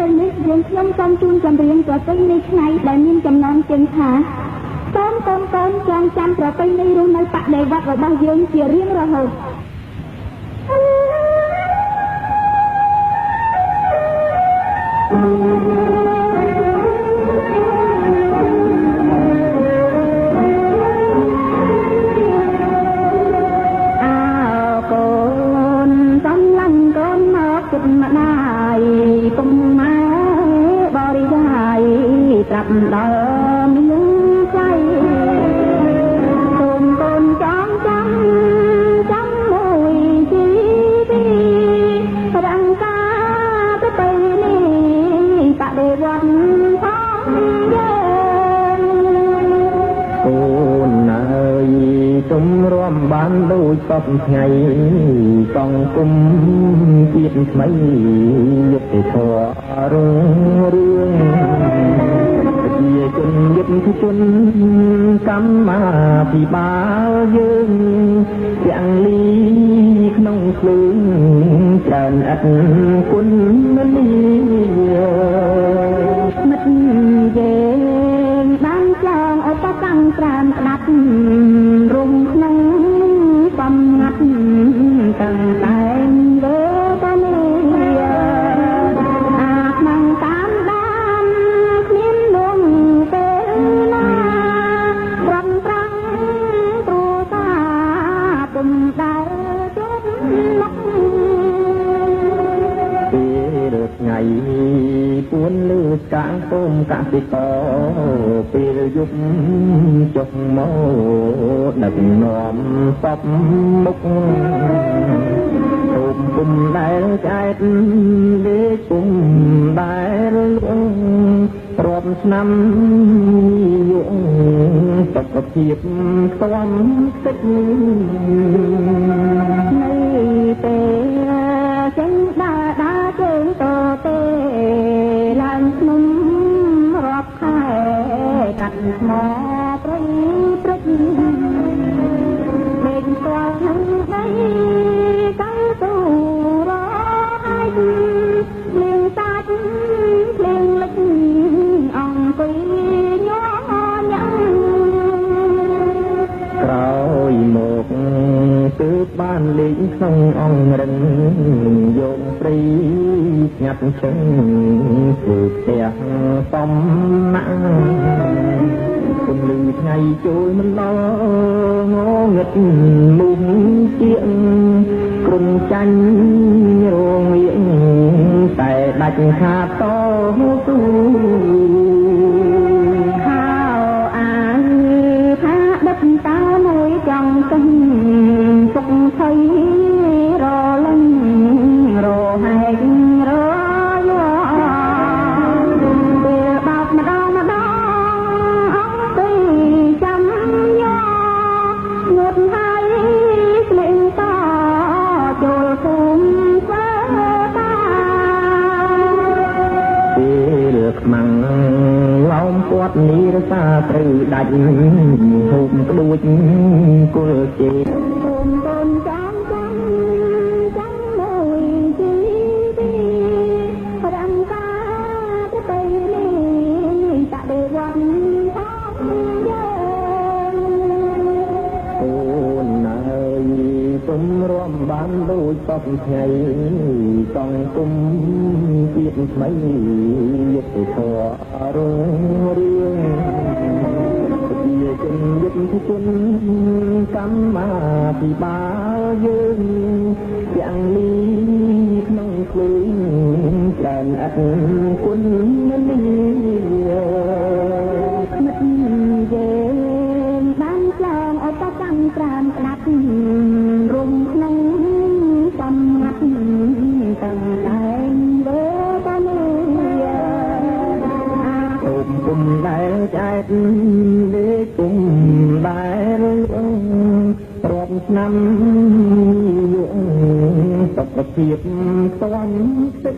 ពេលនេះយើងខ្ញុំសូមជូនចម្រៀងប្រពៃណីឆ្នៃដែលមានចំណងជើងថាសូមកូនកូនចងចាំប្រពៃណីរស់នៅបដិវត្តរបស់យើងជារៀងរហូតម្ដាយពុំម៉ែបរិយាយត្រាប់ដល់មានใจសូមកូនចងចាំមួយជីវិតរំកាទៅពេលនេះបដិវត្តផងយើងកូនអើយទុំរួមបានដូចសពថ្ងៃសង្គមជាតិថ្មីយុទ្ធធររុងរឿងជាជនយុទ្ធជនកម្មាភិបាលយើងទាំងលីក្នុងភ្លើងច្រើនអត់គុណនីមិត្តយើងបានចងឧបកម្មប្រាំក្តាប់រុំក្នុងបំងាត់តាំងតែលើតនីអាខ្លាំងតាមដានគ្មានលងពេលណារំប្រាំងព្រោះតាពុំដែលជប់មកពេលថ្ងៃពួនលឺកាំងពុំកសិករពេលយប់ចុះមកដឹកនាំសពមុខពុំដែលចែកលេខពុំដែលលងរាប់ឆ្នាំយងសុខភាពស្គាំទឹកនៅពេលចេញដើរជើងតទេឡើងភ្នំរាប់ខែកាត់ថ្មព្រៃព្រឹកលេងស្គាល់នឹងដីទៅទូរហើយលេងសាច់លេងលិចអង្គុយញ័រញ៉ាំក្រោយមកគឺបានលេងក្នុងអង្រឹងយកព្រៃស្ងាត់ឈឹងគឺផ្ទះសំណាក់ពន្លឺថ្ងៃចូលមិនដល់ងងឹតលុំជាងគ្រុនចាញ់រងៀងតែដាច់ខាតតស៊ូខោអាយថាដឹកតាមួយចង់គិនសុខភ័យរលឹងរហែករយោពេលបោកម្ដងអង្គទីចាំញោងត់ហើយស្លេងតចូលភូមិស្វាតាពេលខ្មាំងឡោមពាត់នេះរសាត្រូវដាច់ហូបក្ដួចគល់ជេសូមកូនចងចាំមួយជីវិតរំកាទៅពេលនេះបដិវត្តផងយើងអូនអើយទុំរួមបានដូចសពថ្ងៃសង្គមជាតិថ្មីយុទ្ធធររុងរឿងជាជនយុទ្ធជនកម្មាភិបាលយើងទាំងលីក្នុងភ្លើងច្រើនអត់គុណនីមិត្តយើងបានចងឧបកម្មប្រាំក្តាប់រុំក្នុងបំងាត់តាំងតែលើតនីពុំដែលចែកលេខពុំដែលលងរាប់ឆ្នាំយងសុខភាពស្គាំទឹក